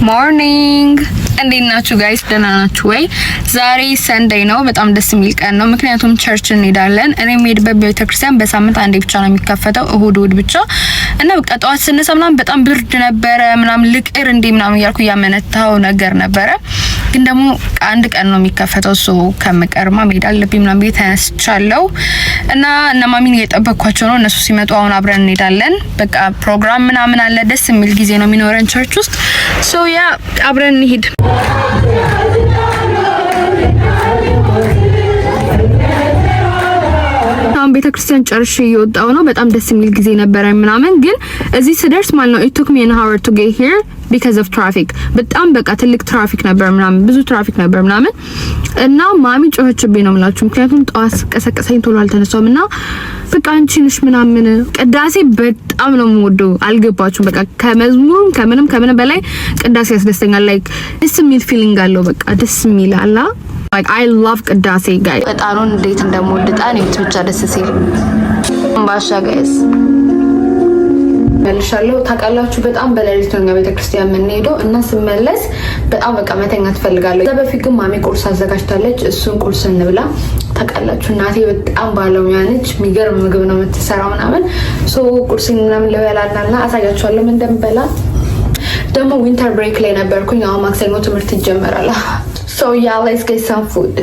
ሞርኒንግ እንዴት ናችሁ ጋይስ? ደህና ናችሁ ወይ? ዛሬ ሰንዴይ ነው። በጣም ደስ የሚል ቀን ነው፣ ምክንያቱም ቸርች እንሄዳለን። እኔ የምሄድበት ቤተክርስቲያን በሳምንት አንዴ ብቻ ነው የሚከፈተው፣ እሁድ ብቻ እና በቃ ጠዋት ስነሳ ምናምን በጣም ብርድ ነበረ ምናምን ልቅር እንዴ ምናምን እያልኩ ያመነታው ነገር ነበረ። ግን ደግሞ አንድ ቀን ነው የሚከፈተው፣ ሶ ከመቀርማ መሄድ አለብኝ ምናምን ቤት ተነስቻለሁ እና ማሚን እየጠበቅኳቸው ነው። እነሱ ሲመጡ አሁን አብረን እንሄዳለን። በቃ ፕሮግራም ምናምን አለ፣ ደስ የሚል ጊዜ ነው የሚኖረን ቸርች ውስጥ። ሶ ያ አብረን እንሂድ። አሁን ቤተክርስቲያን ጨርሼ እየወጣሁ ነው። በጣም ደስ የሚል ጊዜ ነበረ ምናምን፣ ግን እዚህ ስደርስ ማለት ነው it took me an hour to get here because of traffic። በጣም በቃ ትልቅ ትራፊክ ነበር ምናምን፣ ብዙ ትራፊክ ነበር ምናምን እና ማሚ ጮኸችብኝ ነው የምላችሁ። ምክንያቱም ጠዋት ቀሰቀሰኝ ቶሎ አልተነሳሁም እና በቃ አንቺ ነሽ ምናምን። ቅዳሴ በጣም ነው የምወደው፣ አልገባችሁም? በቃ ከመዝሙሩም ከምንም በላይ ቅዳሴ ያስደስተኛል። ላይክ ደስ የሚል ፊሊንግ አለው። በቃ ደስ የሚል አላ like I love ቅዳሴ ጋይ። እጣኑን እንዴት እንደምወድ እጣን ይሁት ብቻ ደስ ሲል ባሻ ጋይስ መልሻለሁ። ታውቃላችሁ በጣም በሌሊት ነው ቤተክርስቲያን የምንሄደው እና ስመለስ በጣም በቃ መተኛት ፈልጋለሁ። እዛ በፊት ግን ማሚ ቁርስ አዘጋጅታለች፣ እሱን ቁርስ እንብላ። ታውቃላችሁ እናቴ በጣም ባለሙያ ነች፣ የሚገርም ምግብ ነው የምትሰራው ምናምን። ሶ ቁርሴን ምናምን ልበላና አሳያችኋለሁ ምን እንደምበላ። ደግሞ ዊንተር ብሬክ ላይ ነበርኩኝ። አሁን ማክሰኞ ትምህርት ይጀምራል። So yeah, let's get some food.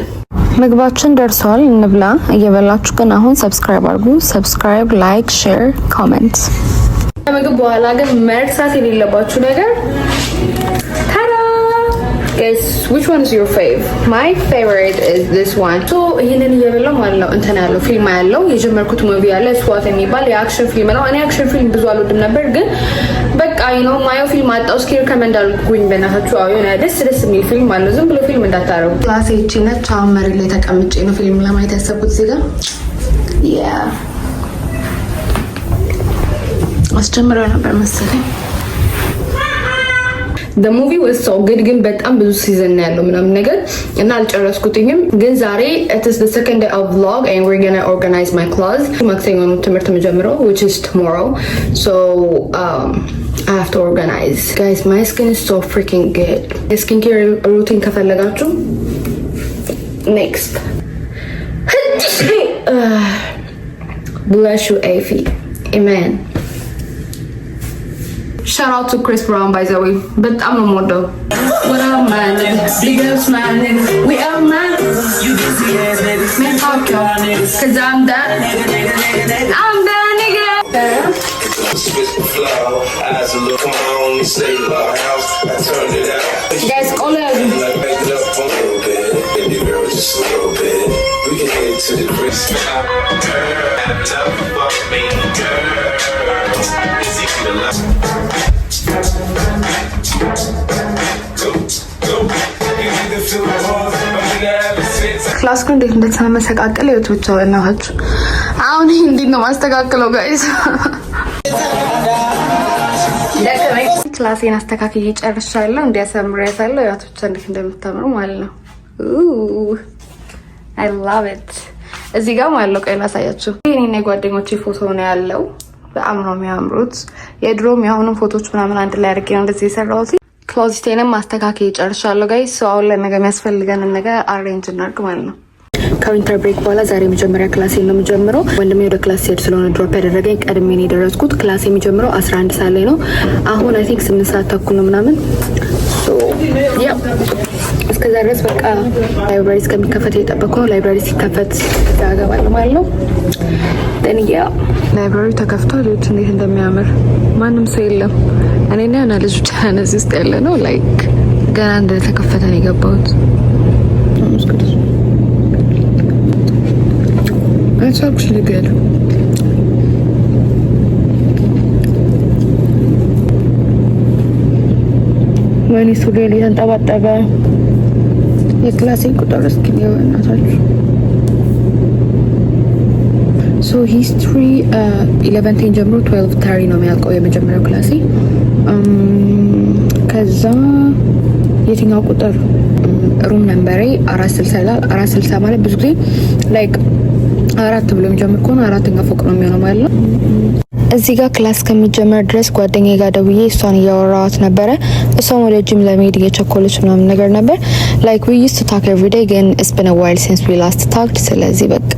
ምግባችን ደርሷል፣ እንብላ። እየበላችሁ ግን አሁን ሰብስክራይብ አድርጉ። ሰብስክራይብ፣ ላይክ፣ ሼር፣ ኮሜንት። ከምግብ በኋላ ግን መርሳት የሌለባችሁ ነገር guys, which one is your fave? My favorite is this one. So ይሄንን እየበላሁ ማለት ነው እንትን ያለው ፊልም ያለው የጀመርኩት ሙቪ ያለ ስዋት የሚባል የአክሽን ፊልም ነው። እኔ አክሽን ፊልም ብዙ አልወድም ነበር፣ ግን በቃ ነው ማየው ፊልም አጣው። እስኪ ሪከመንድ አድርጉኝ በእናታችሁ። አዎ የሆነ ደስ የሚል ፊልም አለ። ዝም ብሎ ፊልም እንዳታረጉ። ክላሴ እቺ ነች። አሁን መሬት ላይ ተቀምጬ ነው ፊልም ለማየት ያሰብኩት እዚህ ጋር። አስጀምረው ነበር መሰለኝ። The movie was so good, ግን በጣም ብዙ ሲዝን ያለው ምናምን ነገር እና አልጨረስኩትኝም። ግን ዛሬ it is the second day of vlog and we're gonna organize my class. ማክሰኞ ነው ትምህርት የምጀምረው, which is tomorrow. So I have to organize. Guys, my skin is so freaking good. Skincare routine ከፈለጋችሁ next. Bless you, Afi. Amen. Shout out to Chris Brown, by the way. But I'm no more though. What up, man? Big ups, man. We are man. You can see it, baby. Man, fuck y'all. Cause I'm that. I'm that nigga. Guys, all of you. Baby girl, just a little bit. We can head to the Christmas. ክላስ ግን እንዴት እንደተመሰቃቀለ ይወጡ ብቻ በእናታችሁ። አሁን ይሄ እንዴት ነው ማስተካከለው ጋይስ? ክላሴን አስተካክዬ ጨርሻለሁ። እንዲያሰምራታለሁ ያቱ ብቻ እንዴት እንደምታምሩ ማለት ነው። I love it። እዚህ ጋር ማለት ነው ቆይ ላሳያችሁ። እኔና ጓደኞቼ ፎቶ ነው ያለው። በጣም ነው የሚያምሩት። የድሮም የአሁኑም ፎቶዎች ምናምን አንድ ላይ አድርጌ ነው እንደዚህ የሰራሁት። ክሎዚቴንም ማስተካከል ጨርሻለሁ ጋይስ። ሶ አሁን ለነገ የሚያስፈልገንን ነገር አሬንጅ እናድርግ ማለት ነው። ከዊንተር ብሬክ በኋላ ዛሬ መጀመሪያ ክላሴን ነው የምጀምረው። ወንድሜ ወደ ክላስ ሲሄድ ስለሆነ ድሮፕ ያደረገኝ ቀድሜ ነው የደረስኩት። ክላስ የሚጀምረው 11 ሰዓት ላይ ነው። አሁን አይ ቲንክ 8 ሰዓት ተኩል ነው ምናምን። ሶ ያ እስከዛ ድረስ በቃ ላይብራሪ እስከሚከፈት እየጠበቅኩ ነው። ላይብራሪ ሲከፈት ያገባል ማለት ነው። ደንያ ላይብራሪ ተከፍቷል። ልጅ እንዴት እንደሚያምር ማንም ሰው የለም። እኔና ያና ልጅ ብቻ እዚህ ውስጥ ያለ ነው። ላይክ ገና እንደተከፈተ ነው የገባሁት። It's actually good. ወይኔ ሱሪ እየተንጠባጠበ የክላሴ ቁጥር እስኪ ነው እናታችሁ። ሶ ሂስትሪ 11 ጀምሮ 12:30 ነው የሚያልቀው የመጀመሪያው ክላሴ። ከዛ የትኛው ቁጥር ሩም ነምበሬ 460 ማለት ብዙ ጊዜ ላይክ 4 ብሎ የሚጀምር ከሆነ 4ኛ ፎቅ ነው የሚሆነው ማለት ነው። እዚህ ጋር ክላስ ከሚጀመር ድረስ ጓደኛዬ ጋር ደውዬ እሷን እያወራኋት ነበረ። እሷም ወደ ጂም ለመሄድ እየቸኮለች ምናምን ነገር ነበር። ላይክ ዊ ዩዝድ ቱ ታክ ኤቭሪ ዴይ ግን ኢትስ ቢን አ ዋይል ሲንስ ዊ ላስት ታክድ። ስለዚህ በቃ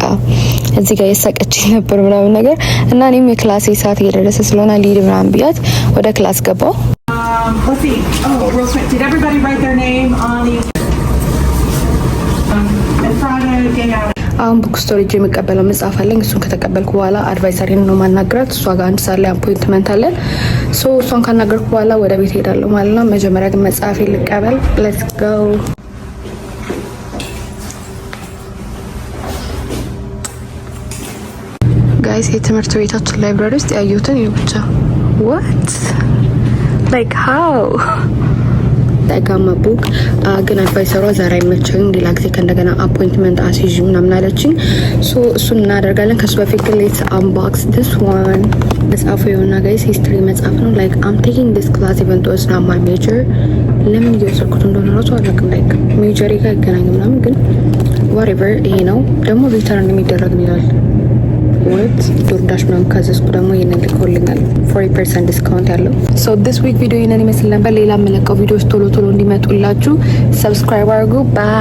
እዚህ ጋር የሳቀችኝ ነበር ምናምን ነገር እና እኔም የክላሴ ሰዓት እየደረሰ ስለሆነ ሊድ ምናምን ብያት ወደ ክላስ ገባው። አሁን ቡክ ስቶር ሄጄ የምቀበለው መጽሐፍ አለኝ። እሱን ከተቀበልኩ በኋላ አድቫይዘሪን ነው ማናገራት። እሷ ጋር አንድ ሰዓት ላይ አፖይንትመንት አለን። ሶ እሷን ካናገርኩ በኋላ ወደ ቤት ሄዳለሁ ማለት ነው። መጀመሪያ ግን መጽሐፌ ልቀበል። ሌትስ ጎ ጋይስ። የትምህርት ቤታችን ላይብራሪ ውስጥ ያየሁትን ይኸው ብቻ what like how ዳጋማ ቡክ ግን አድቫይሰሯ ዛሬ አይመቸኝም፣ ሌላ ጊዜ ከእንደገና አፖይንትመንት አስይዥ ምናምን አለችኝ። ሶ እሱን እናደርጋለን። ከሱ በፊት ግን ሌትስ አንቦክስ ዲስ ዋን። መጽሐፉ የሆነ ጋይስ ሂስትሪ መጽሐፍ ነው። ላይክ አም ቴኪንግ ዲስ ክላስ ኢቨን ዶ ኢትስ ናት ማይ ሜጀር። ለምን እየወሰድኩት እንደሆነ ራሱ አላውቅም። ላይክ ሜጀሬ ጋር አይገናኝም ምናምን፣ ግን ዋትኤቨር ይሄ ነው። ደግሞ ሪተርን የሚደረግ ይላል ወት ዶርዳሽ ምናምን ካዘዝኩ ደግሞ ይሄንን ልኮልኛል 40% ዲስካውንት ያለው። ሶ ዲስ ዊክ ቪዲዮ ይሄንን ይመስል ነበር። ሌላ የምለቀው ቪዲዮዎች ቶሎ ቶሎ እንዲመጡላችሁ ሰብስክራይብ አድርጉ። ባይ